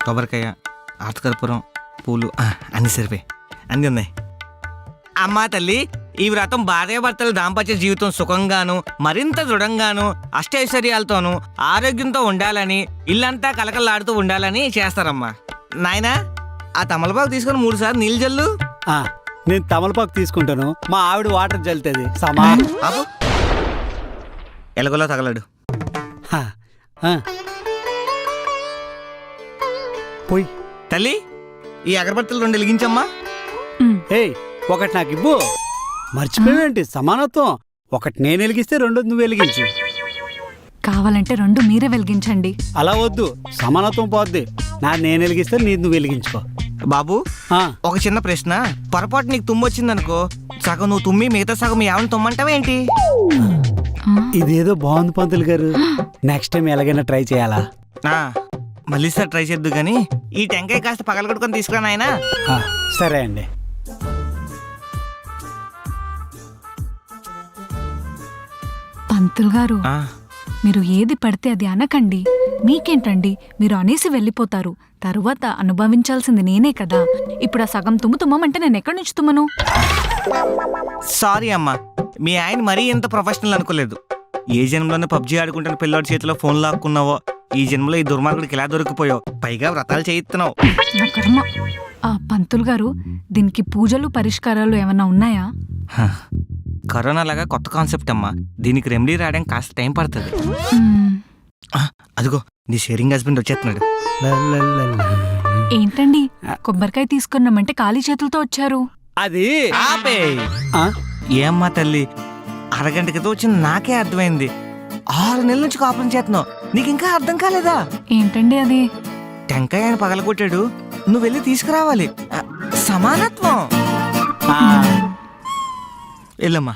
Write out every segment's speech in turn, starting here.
కొబ్బరికాయ, ఆర్తకర్పూరం, పూలు అన్నీ సరిపోయి, అన్నీ ఉన్నాయి. అమ్మా తల్లి, ఈ వ్రతం భార్యాభర్తల దాంపత్య జీవితం సుఖంగాను మరింత దృఢంగాను అష్టైశ్వర్యాలతోనూ ఆరోగ్యంతో ఉండాలని, ఇల్లంతా కలకలాడుతూ ఉండాలని చేస్తారమ్మా. నాయనా, ఆ తమలపాకు తీసుకొని 3 సార్లు నీళ్ళు జల్లు. నేను తమలపాకు తీసుకుంటాను, మా ఆవిడ వాటర్ జల్లుతుంది. సమా ఆపు, ఎలగలో తగలడు. పోయి తల్లి, ఈ అగరబత్తులు 2 వెలిగించమ్మా. ఏయ్, ఒకటి నాకు ఇవ్వు. మర్చిపోయావేంటి? సమానత్వం. ఒకటి నేను వెలిగిస్తే 2 నువ్వు వెలిగించు. కావాలంటే 2 మీరే వెలిగించండి. అలా వద్దు, సమానత్వం పోద్ది. నేను వెలిగిస్తే నువ్వు వెలిగించుకో. బాబు, ఒక చిన్న ప్రశ్న. పొరపాటు నీకు తుమ్మొచ్చిందనుకో, సగం నువ్వు తుమ్మి మిగతా సగం ఎవరిని తుమ్మంటావేంటి? ఇదేదో బాగుంది పంతులు గారు. నెక్స్ట్ టైం ఎలాగైనా ట్రై చేయాలా? మళ్ళీ సార్ ట్రై చేద్దు గాని ఈ టెంకాయ కాస్త పగలగొట్టుకొని తీసుకురా నాయనా. సరే అండి. పంతులు గారు, మీరు ఏది పడితే అది అనకండి. మీకేంటండి, మీరు అనేసి వెళ్ళిపోతారు. తరువాత అనుభవించాల్సింది నేనే కదా. ఇప్పుడు ఆ సగం తుమ్మంటే నేను ఎక్కడి నుంచి తుమ్మను? సారీ అమ్మా, మీ ఆయన మరీ ఎంత ప్రొఫెషనల్ అనుకోలేదు. ఏ జన్మలోనే పబ్జీ ఆడుకుంటున్న పిల్లాడి చేతిలో ఫోన్ లాక్కున్నావో, ఈ జన్మలో ఈ దుర్మార్గుడికి ఎలా దొరికిపోయావు. పైగా వ్రతాలు చేయిస్తున్నావు. నా కర్మ. పంతులు గారు, దీనికి పూజలు పరిష్కారాలు ఏమన్నా ఉన్నాయా? కరోనా లాగా కొత్త కాన్సెప్ట్ అమ్మా. దీనికి రెమెడీ రావడానికి కాస్త టైం పడుతుంది. అదిగో నీ షేరింగ్ హస్బెండ్ వచ్చేస్తున్నాడు. ఏంటండి, కొబ్బరికాయ తీసుకున్నామంటే ఖాళీ చేతులతో వచ్చారు? అది ఆపే. ఏమ్మా తల్లి, అరగంట క్రితం వచ్చింది నాకే అర్థమైంది. 6 నెలల నుంచి కాపురం చేస్తున్నావు, నీకు ఇంకా అర్థం కాలేదా? ఏంటండి అది? టెంకాయ ఆయన పగలగొట్టాడు, నువ్వు వెళ్ళి తీసుకురావాలి. సమానత్వం. వెళ్ళమ్మా.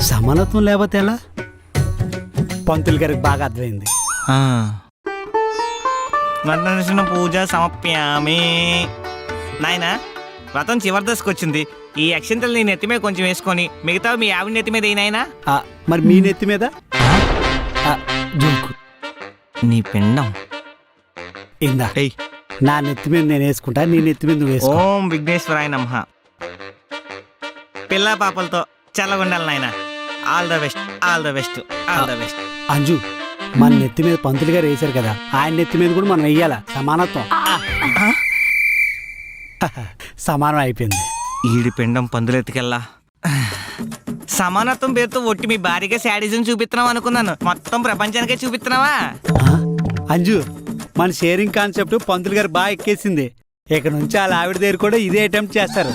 సమానత్వం లేకపోతే ఎలా? పంతులు గారికి బాగా అర్థమైంది. వర్ణన పూజ సమప్యామి. నాయనా, వ్రతం చివరి దశకు వచ్చింది. ఈ అక్షంతలు నీ నెత్తి మీద కొంచెం వేసుకొని మిగతా మీ ఆవిడ నెత్తి మీద ఏనాయనా. మరి మీ నెత్తి మీద జోకు. నీ పిండం ఇందా. నా నెత్తి మీద నేను వేసుకుంటా, నీ నెత్తి మీద నువ్వు వేసుకో. ఓం విఘ్నేశ్వరాయ నమః. పిల్ల పాపలతో చల్లగుండాలి నాయనా. All the best, all the best, all the best. Anju, మన నెత్తి మీద పంతులు గారు వేశారు కదా, ఆయన నెత్తి మీద కూడా మనం వెయ్యాలా. సమానత్వం. సమానం అయిపోయింది. ఈడి పిండం పందులెత్తికెళ్ళా. సమానత్వం పేరుతో ఒట్టి మీ భారీగా శాడిజం చూపిస్తున్నావు అనుకున్నాను. మొత్తం ప్రపంచానికే చూపిస్తున్నావా? అంజు, మన షేరింగ్ కాన్సెప్ట్ పంతులు గారు బాగా ఎక్కేసింది. ఇక నుంచి వాళ్ళ ఆవిడ దగ్గర కూడా ఇదే అటెంప్ట్ చేస్తారు.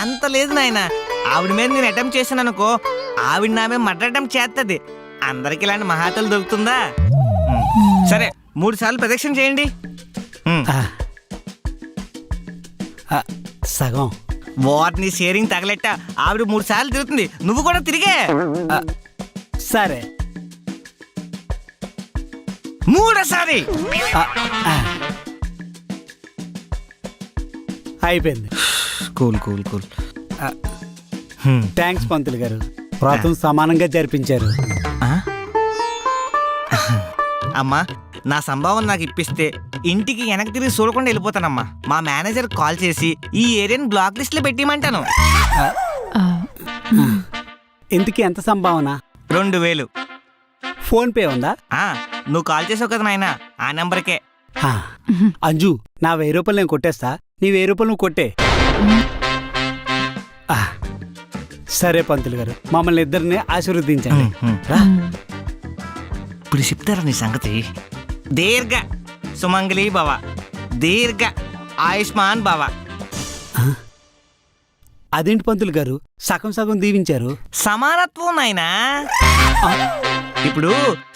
అంత లేదు నాయన. ఆవిడ మీద నేను అటెంప్ట్ చేశాను అనుకో, ఆవిడ నా మీద మర్డర్ అటెంప్ట్ చేస్తుంది. అందరికి ఇలాంటి మహాతలు దొరుకుతుందా? సరే, 3 సార్లు ప్రదక్షిణ చేయండి. సగం వాటిని షేరింగ్ తగలెట్ట. ఆవిడ 3 సార్లు తిరుగుతుంది, నువ్వు కూడా తిరిగే. సరే, 3సారి అయిపోయింది. Cool cool cool. థ్యాంక్స్ పంతులు గారు, వ్రతం సమానంగా జరిపించారు. అమ్మా, నా సంభావన నాకు ఇప్పిస్తే ఇంటికి వెనక్కి తిరిగి చూడకుండా వెళ్ళిపోతానమ్మా. మా మేనేజర్ కాల్ చేసి ఈ ఏరియాని బ్లాక్ లిస్ట్ లో పెట్టిమంటాను. ఇంటికి ఎంత సంభావన? 2000. ఫోన్ పే ఉందా? నువ్వు కాల్ చేసావు కదా నాయన, ఆ నెంబర్కే. అంజు, నా 1000 రూపాయలు నేను కొట్టేస్తా, నీ 1000 రూపాయలు నువ్వు కొట్టే. సరే పంతులు గారు, మమ్మల్ని ఇద్దరిని ఆశీర్వదించండి. ఇప్పుడు చెప్తారా నీ సంగతి? దీర్ఘ సుమంగళి భవ, దీర్ఘ ఆయుష్మాన్ భవ. అదేంటి పంతులు గారు, సగం సగం దీవించారు? సమానత్వం నాయనా. ఇప్పుడు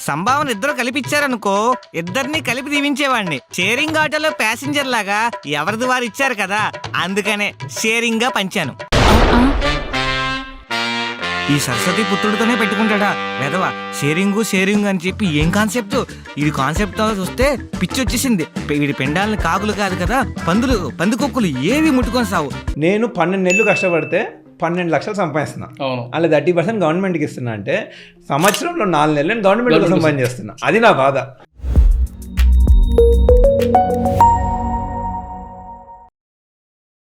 సంభావన ఇద్దరు కలిపిచ్చారనుకో, ఇద్దరిని కలిపి దీవించేవాడిని. షేరింగ్ ఆటోలో ప్యాసింజర్ లాగా ఎవరిది వారు ఇచ్చారు కదా, అందుకనే షేరింగ్ గా పంచాను. ఈ సరస్వతి పుత్రుడితోనే పెట్టుకుంటాడా వెధవా? షేరింగు షేరింగ్ అని చెప్పి ఏం కాన్సెప్ట్? ఇది కాన్సెప్ట్ చూస్తే పిచ్చి వచ్చేసింది. వీడి పెండాలని కాకులు కాదు కదా, పందులు పందికొక్కులు ఏవి ముట్టుకొని సావు. నేను 12 నెలలు కష్టపడితే 12 లక్షలు సంపాదిస్తున్నా, అవును. అలా 30% గవర్నమెంట్కి ఇస్తున్నా అంటే సంవత్సరంలో 4 నెలలు నేను గవర్నమెంట్ కోసం పని చేస్తున్నా. అది నా బాధ.